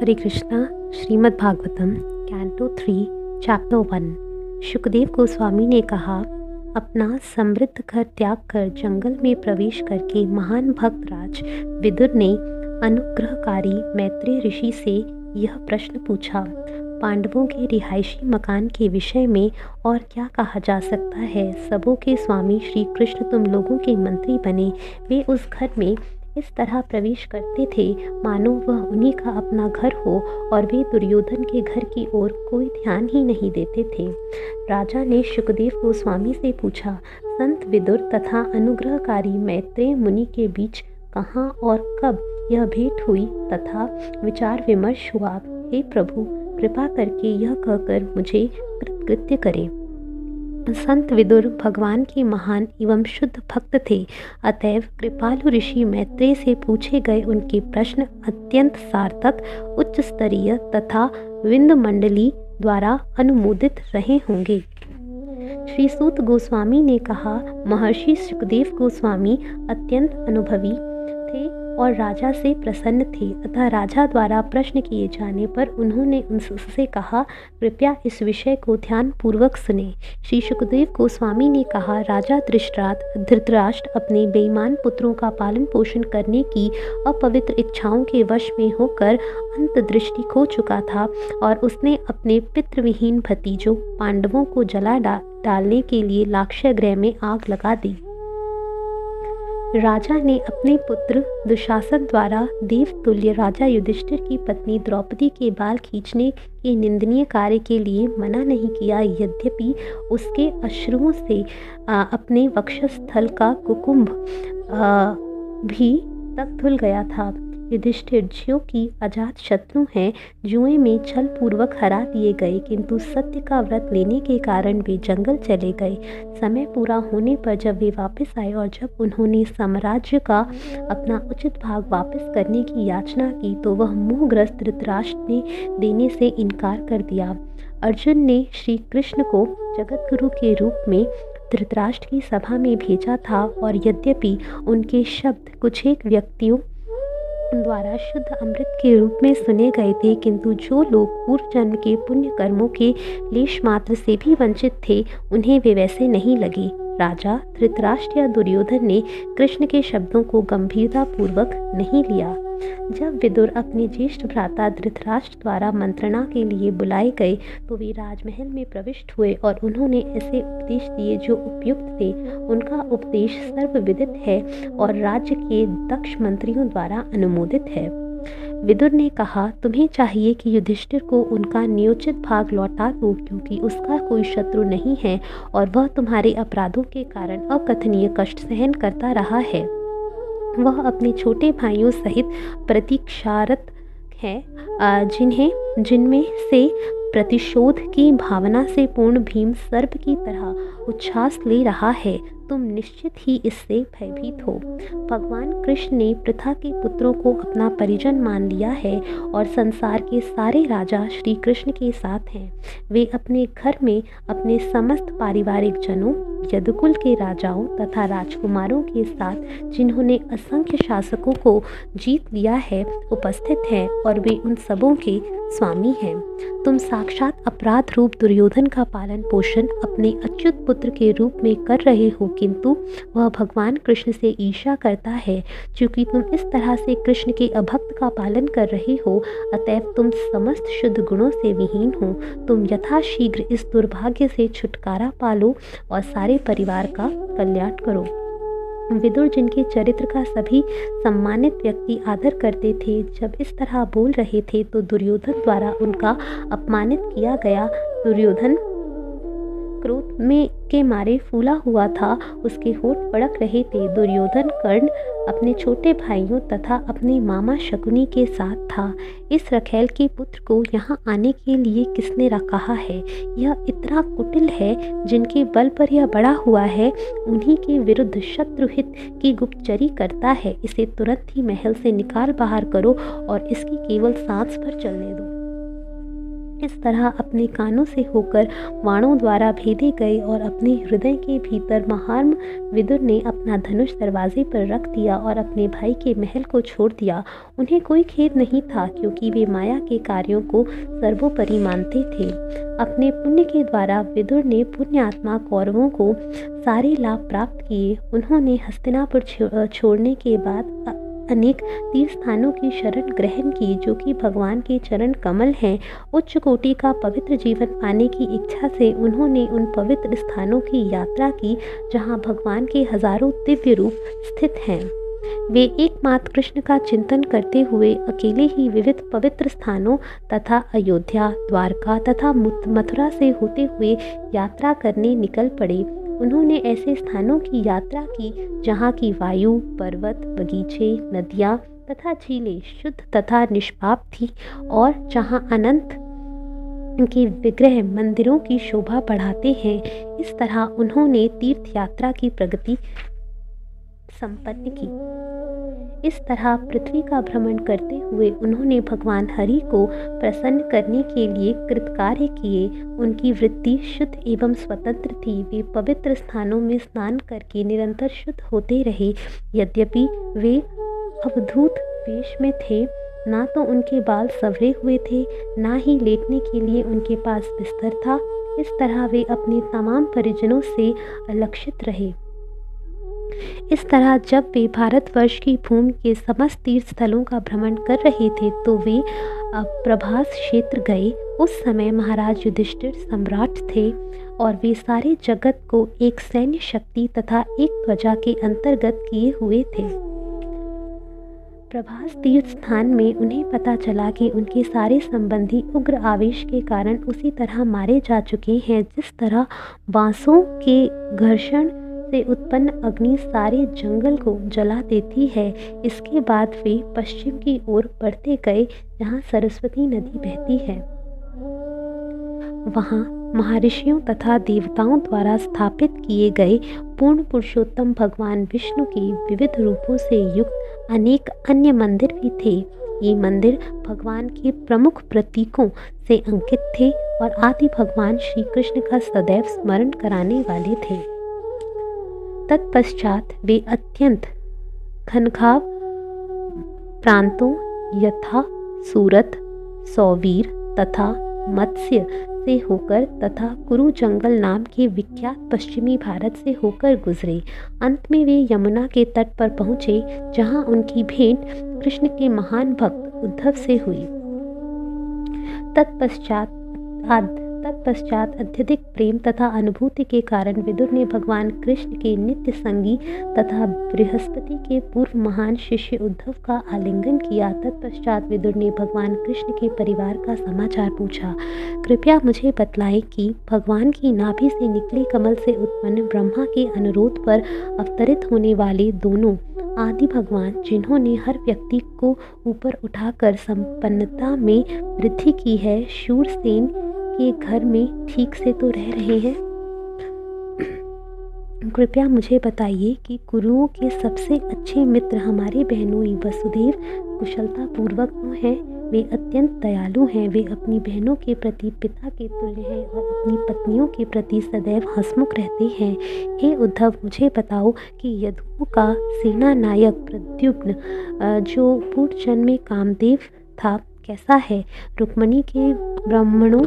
हरे Krishna. Shrimad Bhagavatam canto 3 chapter 1। Shukadeva Goswami ने कहा, अपना समृद्ध घर त्याग कर जंगल में प्रवेश करके महान भक्त राज विदुर ने अनुग्रहकारी मैत्रेय ऋषि से यह प्रश्न पूछा। पांडवों के रिहायशी मकान के विषय में और क्या कहा जा सकता है। सबों के स्वामी श्री कृष्ण तुम लोगों के मंत्री बने। वे उस घर में इस तरह प्रवेश करते थे मानो वह उन्हीं का अपना घर हो और वे दुर्योधन के घर की ओर कोई ध्यान ही नहीं देते थे। राजा ने शुकदेव गोस्वामी से पूछा, संत विदुर तथा अनुग्रहकारी मैत्रेय मुनि के बीच कहाँ और कब यह भेंट हुई तथा विचार विमर्श हुआ। हे प्रभु, कृपा करके यह कहकर मुझे कृतकृत्य करें। संत विदुर भगवान के महान एवं शुद्ध भक्त थे, अतएव कृपालु ऋषि मैत्रेय से पूछे गए उनके प्रश्न अत्यंत सार्थक, उच्च स्तरीय तथा विंद मंडली द्वारा अनुमोदित रहे होंगे। श्री सूत गोस्वामी ने कहा, महर्षि शुकदेव गोस्वामी अत्यंत अनुभवी थे और राजा से प्रसन्न थे, अतः राजा द्वारा प्रश्न किए जाने पर उन्होंने उनसे कहा, कृपया इस विषय को ध्यान पूर्वक सुने। श्री शुकदेव गोस्वामी ने कहा, राजा धृतराष्ट्र अपने बेईमान पुत्रों का पालन पोषण करने की अपवित्र इच्छाओं के वश में होकर अंतदृष्टि खो चुका था और उसने अपने पितृविहीन भतीजों पांडवों को जला डालने के लिए लाक्षय गृह में आग लगा दी। राजा ने अपने पुत्र दुशासन द्वारा देवतुल्य राजा युधिष्ठिर की पत्नी द्रौपदी के बाल खींचने के निंदनीय कार्य के लिए मना नहीं किया, यद्यपि उसके अश्रुओं से अपने वक्षस्थल का कुकुम्भ भी तक धुल गया था। युधिष्ठिर ज्यों की अजात शत्रु हैं, जुए में छल पूर्वक हरा दिए गए, किंतु सत्य का व्रत लेने के कारण वे जंगल चले गए। समय पूरा होने पर जब वे वापस आए और जब उन्होंने साम्राज्य का अपना उचित भाग वापस करने की याचना की तो वह मोहग्रस्त धृतराष्ट्र ने देने से इनकार कर दिया। अर्जुन ने श्री कृष्ण को जगत गुरु के रूप में धृतराष्ट्र की सभा में भेजा था और यद्यपि उनके शब्द कुछ एक व्यक्तियों द्वारा शुद्ध अमृत के रूप में सुने गए थे, किंतु जो लोग पूर्व जन्म के पुण्य कर्मों के लेश मात्र से भी वंचित थे उन्हें वे वैसे नहीं लगे। राजा धृतराष्ट्र या दुर्योधन ने कृष्ण के शब्दों को गंभीरता पूर्वक नहीं लिया। जब विदुर अपने ज्येष्ठ भ्राता धृतराष्ट्र द्वारा मंत्रणा के लिए बुलाए गए तो वे राजमहल में प्रविष्ट हुए और उन्होंने ऐसे उपदेश दिए जो उपयुक्त थे। उनका उपदेश सर्वविदित है और राज्य के दक्ष मंत्रियों द्वारा अनुमोदित है। विदुर ने कहा, तुम्हें चाहिए कि युधिष्ठिर को उनका नियोजित भाग लौटा दो, क्योंकि उसका कोई शत्रु नहीं है और वह तुम्हारे अपराधों के कारण अकथनीय कष्ट सहन करता रहा है। वह अपने छोटे भाइयों सहित प्रतीक्षारत है, जिनमें से प्रतिशोध की भावना से पूर्ण भीम सर्प की तरह उच्छ्वास ले रहा है। तुम निश्चित ही इससे भयभीत हो। भगवान कृष्ण ने पृथा के पुत्रों को अपना परिजन मान लिया है और संसार के सारे राजा श्री कृष्ण के साथ हैं। वे अपने घर में अपने समस्त पारिवारिक जनों, यदुकुल के राजाओं तथा राजकुमारों के साथ, जिन्होंने असंख्य शासकों को जीत लिया है, उपस्थित हैं और वे उन सबों के स्वामी हैं। तुम साक्षात अपराध रूप दुर्योधन का पालन पोषण अपने अच्युत पुत्र के रूप में कर रहे हो, किंतु वह भगवान कृष्ण से ईर्ष्या करता है। चूंकि तुम इस तरह से कृष्ण के अभक्त का पालन कर रहे हो, अतएव तुम समस्त शुद्ध गुणों से विहीन हो। तुम यथाशीघ्र इस दुर्भाग्य से छुटकारा पालो और सारे परिवार का कल्याण करो। विदुर, जिनके चरित्र का सभी सम्मानित व्यक्ति आदर करते थे, जब इस तरह बोल रहे थे तो दुर्योधन द्वारा उनका अपमानित किया गया। दुर्योधन क्रोध में के मारे फूला हुआ था, उसके होठ फड़क रहे थे। दुर्योधन कर्ण अपने छोटे भाइयों तथा अपने मामा शकुनी के साथ था। इस रखैल के पुत्र को यहाँ आने के लिए किसने कहा है? यह इतना कुटिल है, जिनके बल पर यह बड़ा हुआ है, उन्हीं के विरुद्ध शत्रुहित की गुप्तचरी करता है। इसे तुरंत ही महल से निकाल बाहर करो और इसकी केवल सांस भर चलने दो। इस तरह अपने कानों से होकर बाणों द्वारा भेदे गए और अपने हृदय के भीतर महार्म विदुर ने अपना धनुष दरवाजे पर रख दिया और अपने भाई के महल को छोड़ दिया। उन्हें कोई खेद नहीं था, क्योंकि वे माया के कार्यों को सर्वोपरि मानते थे। अपने पुण्य के द्वारा विदुर ने पुण्यात्मा कौरवों को सारे लाभ प्राप्त किए। उन्होंने हस्तिनापुर छोड़ने के बाद अनेक तीर्थ स्थानों की शरण ग्रहण की, जो कि भगवान के चरण कमल हैं। उच्च कोटि का पवित्र जीवन पाने की इच्छा से उन्होंने उन पवित्र स्थानों की यात्रा की, जहां भगवान के हजारों दिव्य रूप स्थित हैं। वे एकमात्र कृष्ण का चिंतन करते हुए अकेले ही विविध पवित्र स्थानों तथा अयोध्या, द्वारका तथा मथुरा से होते हुए यात्रा करने निकल पड़े। उन्होंने ऐसे स्थानों की यात्रा की जहाँ की वायु, पर्वत, बगीचे, नदियाँ तथा झीलें शुद्ध तथा निष्पाप थी, और जहाँ अनंत के विग्रह मंदिरों की शोभा बढ़ाते हैं। इस तरह उन्होंने तीर्थ यात्रा की प्रगति संपन्न की। इस तरह पृथ्वी का भ्रमण करते हुए उन्होंने भगवान हरि को प्रसन्न करने के लिए कृतकार्य किए। उनकी वृत्ति शुद्ध एवं स्वतंत्र थी। वे पवित्र स्थानों में स्नान करके निरंतर शुद्ध होते रहे। यद्यपि वे अवधूत वेश में थे, ना तो उनके बाल संवरे हुए थे, ना ही लेटने के लिए उनके पास बिस्तर था। इस तरह वे अपने तमाम परिजनों से अलक्षित रहे। इस तरह जब वे भारतवर्ष की भूमि के समस्त तीर्थ स्थलों का भ्रमण कर रहे थे, तो वे प्रभास क्षेत्र गए। उस समय महाराज युधिष्ठिर सम्राट थे, और वे सारे जगत को एक सैन्य शक्ति तथा एक ध्वजा के अंतर्गत किए हुए थे। प्रभास तीर्थ स्थान में उन्हें पता चला कि उनके सारे संबंधी उग्र आवेश के कारण उसी तरह मारे जा चुके हैं, जिस तरह बांसों के घर्षण से उत्पन्न अग्नि सारे जंगल को जला देती है। इसके बाद वे पश्चिम की ओर बढ़ते गए, जहाँ सरस्वती नदी बहती है। वहाँ महर्षियों तथा देवताओं द्वारा स्थापित किए गए पूर्ण पुरुषोत्तम भगवान विष्णु के विविध रूपों से युक्त अनेक अन्य मंदिर भी थे। ये मंदिर भगवान के प्रमुख प्रतीकों से अंकित थे और आदि भगवान श्री कृष्ण का सदैव स्मरण कराने वाले थे। तत्पश्चात वे अत्यंत घनघाव प्रांतों यथा सूरत, सौवीर तथा मत्स्य से होकर तथा कुरु जंगल नाम के विख्यात पश्चिमी भारत से होकर गुजरे। अंत में वे यमुना के तट पर पहुँचे, जहाँ उनकी भेंट कृष्ण के महान भक्त उद्धव से हुई। तत्पश्चात अत्यधिक प्रेम तथा अनुभूति के कारण विदुर ने भगवान कृष्ण के नित्य संगी तथा बृहस्पति के पूर्व महान शिष्य उद्धव का आलिंगन किया। तत्पश्चात विदुर ने भगवान कृष्ण के परिवार का समाचार पूछा। कृपया मुझे बतलाएं कि भगवान की नाभि से निकले कमल से उत्पन्न ब्रह्मा के अनुरोध पर अवतरित होने वाले दोनों आदि भगवान, जिन्होंने हर व्यक्ति को ऊपर उठाकर संपन्नता में वृद्धि की है, शूरसेन के घर में ठीक से तो रह रहे हैं? कृपया मुझे बताइए कि कुरुओं के सबसे अच्छे मित्र हमारे बहनोई वसुदेव कुशलता पूर्वक तो हैं। वे अत्यंत दयालु हैं। वे अपनी बहनों के प्रति पिता के तुल्य हैं और अपनी पत्नियों के प्रति सदैव हंसमुख रहते हैं। हे उद्धव, मुझे बताओ कि यदुओं का सेना नायक प्रद्युम्न, जो पूर्व जन्म में कामदेव था, कैसा है? रुक्मिणी के ब्राह्मणों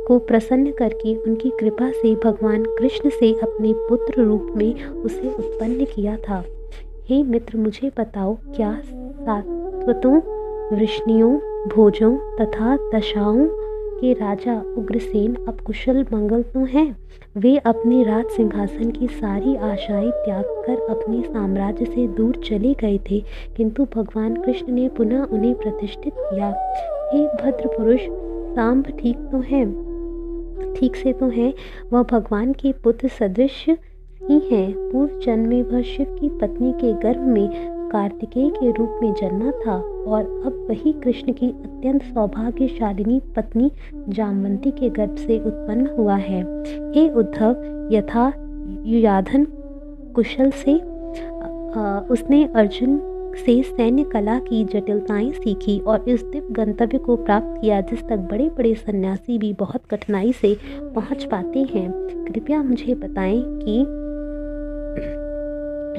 को प्रसन्न करके उनकी कृपा से भगवान कृष्ण से अपने पुत्र रूप में उसे उत्पन्न किया था। हे मित्र, मुझे बताओ, क्या सात्वतों, वृष्णियों, भोजों तथा दशाओं के राजा उग्रसेन अब कुशल मंगल तो हैं? वे अपने राज सिंहासन की सारी आशाएं त्याग कर अपने साम्राज्य से दूर चले गए थे, किंतु भगवान कृष्ण ने पुनः उन्हें प्रतिष्ठित किया। हे भद्र पुरुष, सांब ठीक से तो है। वह भगवान के पुत्र सदृश ही हैं। पूर्व जन्म में वह शिव की पत्नी के गर्भ में कार्तिकेय के रूप में जन्मा था, और अब वही कृष्ण की अत्यंत सौभाग्यशालिनी पत्नी जामवंती के गर्भ से उत्पन्न हुआ है। हे उद्धव, यथा युयाधन कुशल से उसने अर्जुन से सैन्य कला की जटिलताएं सीखी और इस दिव्य गंतव्य को प्राप्त किया जिस तक बड़े बड़े सन्यासी भी बहुत कठिनाई से पहुंच पाते हैं। कृपया मुझे बताएं कि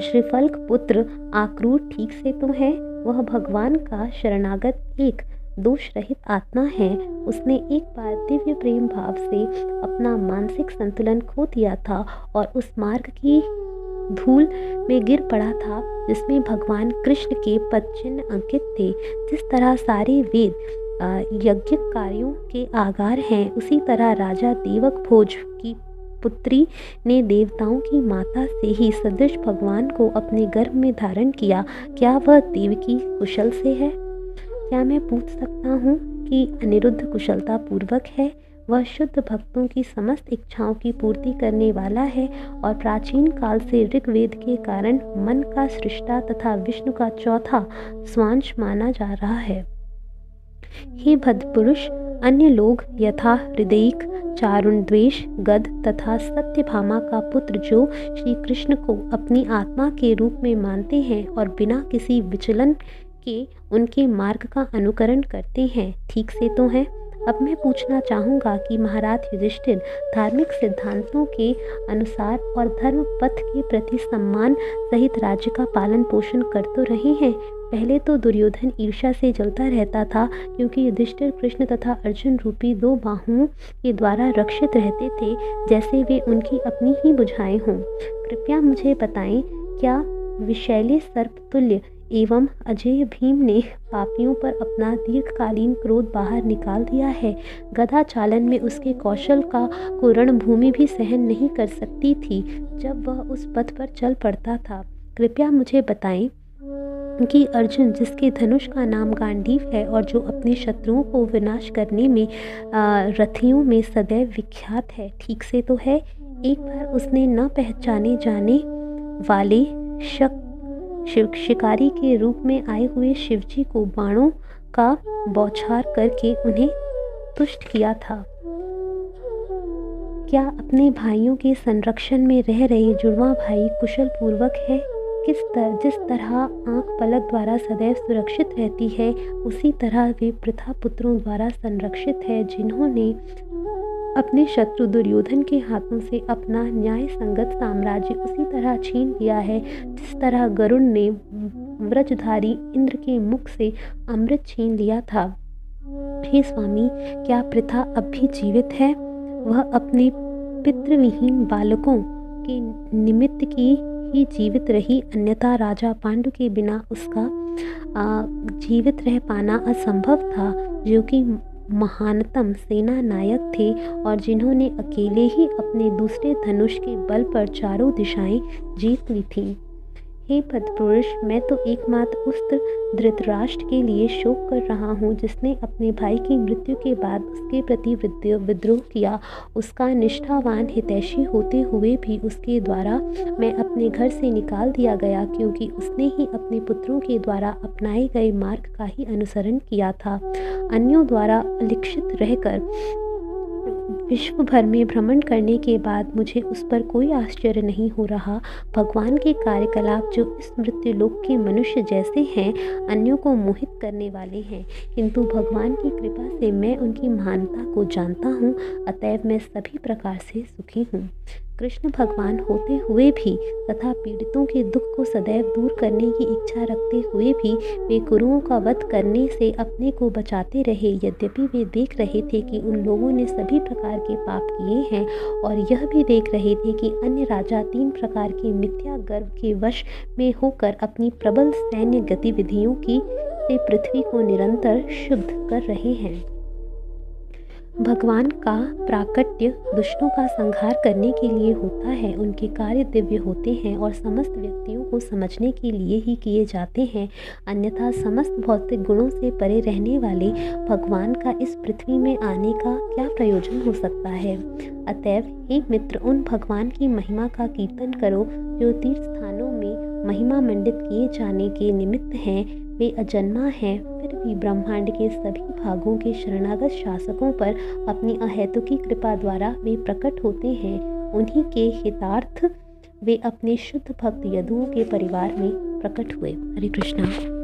श्रीफल्क पुत्र आक्रूर ठीक से तो है? वह भगवान का शरणागत एक दोष रहित आत्मा है। उसने एक बार दिव्य प्रेम भाव से अपना मानसिक संतुलन खो दिया था और उस मार्ग की धूल में गिर पड़ा था जिसमें भगवान कृष्ण के पदचिन्ह अंकित थे। जिस तरह सारे वेद यज्ञ कार्यों के आगार हैं, उसी तरह राजा देवक भोज की पुत्री ने देवताओं की माता से ही सदृश भगवान को अपने गर्भ में धारण किया। क्या वह देवकी कुशल से है? क्या मैं पूछ सकता हूँ कि अनिरुद्ध कुशलता पूर्वक है? वह शुद्ध भक्तों की समस्त इच्छाओं की पूर्ति करने वाला है और प्राचीन काल से ऋग्वेद के कारण मन का सृष्टा तथा विष्णु का चौथा स्वांश माना जा रहा है। हे भद्रपुरुष, अन्य लोग यथा हृदयिक, चारुणद्वेष, गद तथा सत्यभामा का पुत्र जो श्री कृष्ण को अपनी आत्मा के रूप में मानते हैं और बिना किसी विचलन के उनके मार्ग का अनुकरण करते हैं, ठीक से तो है? अब मैं पूछना चाहूँगा कि महाराज युधिष्ठिर धार्मिक सिद्धांतों के अनुसार और धर्म पथ के प्रति सम्मान सहित राज्य का पालन पोषण कर तो रहे हैं। पहले तो दुर्योधन ईर्ष्या से जलता रहता था क्योंकि युधिष्ठिर कृष्ण तथा अर्जुन रूपी दो बाहुओं के द्वारा रक्षित रहते थे, जैसे वे उनकी अपनी ही बुझाएं हों। कृपया मुझे बताएं, क्या विषैले सर्पतुल्य एवं अजय भीम ने पापियों पर अपना दीर्घकालीन क्रोध बाहर निकाल दिया है? गदा चालन में उसके कौशल को रणभूमि भी सहन नहीं कर सकती थी जब वह उस पथ पर चल पड़ता था। कृपया मुझे बताएं कि अर्जुन, जिसके धनुष का नाम गांडीव है और जो अपने शत्रुओं को विनाश करने में रथियों में सदैव विख्यात है, ठीक से तो है? एक बार उसने न पहचाने जाने वाले शिकारी के रूप में आए हुए शिवजी को बाणों का बौछार करके उन्हें तुष्ट किया था। क्या अपने भाइयों के संरक्षण में रह रहे जुड़वा भाई कुशल पूर्वक है? जिस तरह आंख पलक द्वारा सदैव सुरक्षित रहती है, उसी तरह वे प्रथा पुत्रों द्वारा संरक्षित है जिन्होंने अपने शत्रु दुर्योधन के हाथों से अपना न्याय संगत साम्राज्य उसी तरह छीन लिया है जिस तरह गरुड़ ने व्रजधारी इंद्र के मुख से अमृत छीन लिया था। हे स्वामी, क्या प्रथा अब भी जीवित है? वह अपने पितृविहीन बालकों के निमित्त की ही जीवित रही, अन्यथा राजा पांडु के बिना उसका जीवित रह पाना असंभव था, जो कि महानतम सेना नायक थे और जिन्होंने अकेले ही अपने दूसरे धनुष के बल पर चारों दिशाएं जीत ली थीं। हे भद्रपुरुष, मैं तो एकमात्र उस धृतराष्ट्र के लिए शोक कर रहा हूँ जिसने अपने भाई की मृत्यु के बाद उसके प्रति विद्रोह किया। उसका निष्ठावान हितैषी होते हुए भी उसके द्वारा मैं अपने घर से निकाल दिया गया क्योंकि उसने ही अपने पुत्रों के द्वारा अपनाए गए मार्ग का ही अनुसरण किया था। अन्यों द्वारा अलिखित रहकर विश्व भर में भ्रमण करने के बाद मुझे उस पर कोई आश्चर्य नहीं हो रहा। भगवान के कार्यकलाप जो इस मृत्युलोक के मनुष्य जैसे हैं, अन्यों को मोहित करने वाले हैं, किंतु भगवान की कृपा से मैं उनकी महानता को जानता हूँ, अतएव मैं सभी प्रकार से सुखी हूँ। कृष्ण भगवान होते हुए भी तथा पीड़ितों के दुख को सदैव दूर करने की इच्छा रखते हुए भी वे कुरुओं का वध करने से अपने को बचाते रहे। यद्यपि वे देख रहे थे कि उन लोगों ने सभी प्रकार के पाप किए हैं और यह भी देख रहे थे कि अन्य राजा 3 प्रकार के मिथ्या गर्व के वश में होकर अपनी प्रबल सैन्य गतिविधियों से पृथ्वी को निरंतर शुद्ध कर रहे हैं। भगवान का प्राकट्य दुष्टों का संहार करने के लिए होता है। उनके कार्य दिव्य होते हैं और समस्त व्यक्तियों को समझने के लिए ही किए जाते हैं, अन्यथा समस्त भौतिक गुणों से परे रहने वाले भगवान का इस पृथ्वी में आने का क्या प्रयोजन हो सकता है। अतएव हे मित्र, उन भगवान की महिमा का कीर्तन करो जो तीर्थ स्थानों में महिमा मंडित किए जाने के निमित्त हैं। वे अजन्मा हैं, फिर भी ब्रह्मांड के सभी भागों के शरणागत शासकों पर अपनी अहेतुकी कृपा द्वारा वे प्रकट होते हैं। उन्हीं के हितार्थ वे अपने शुद्ध भक्त यदुओं के परिवार में प्रकट हुए। हरे कृष्णा।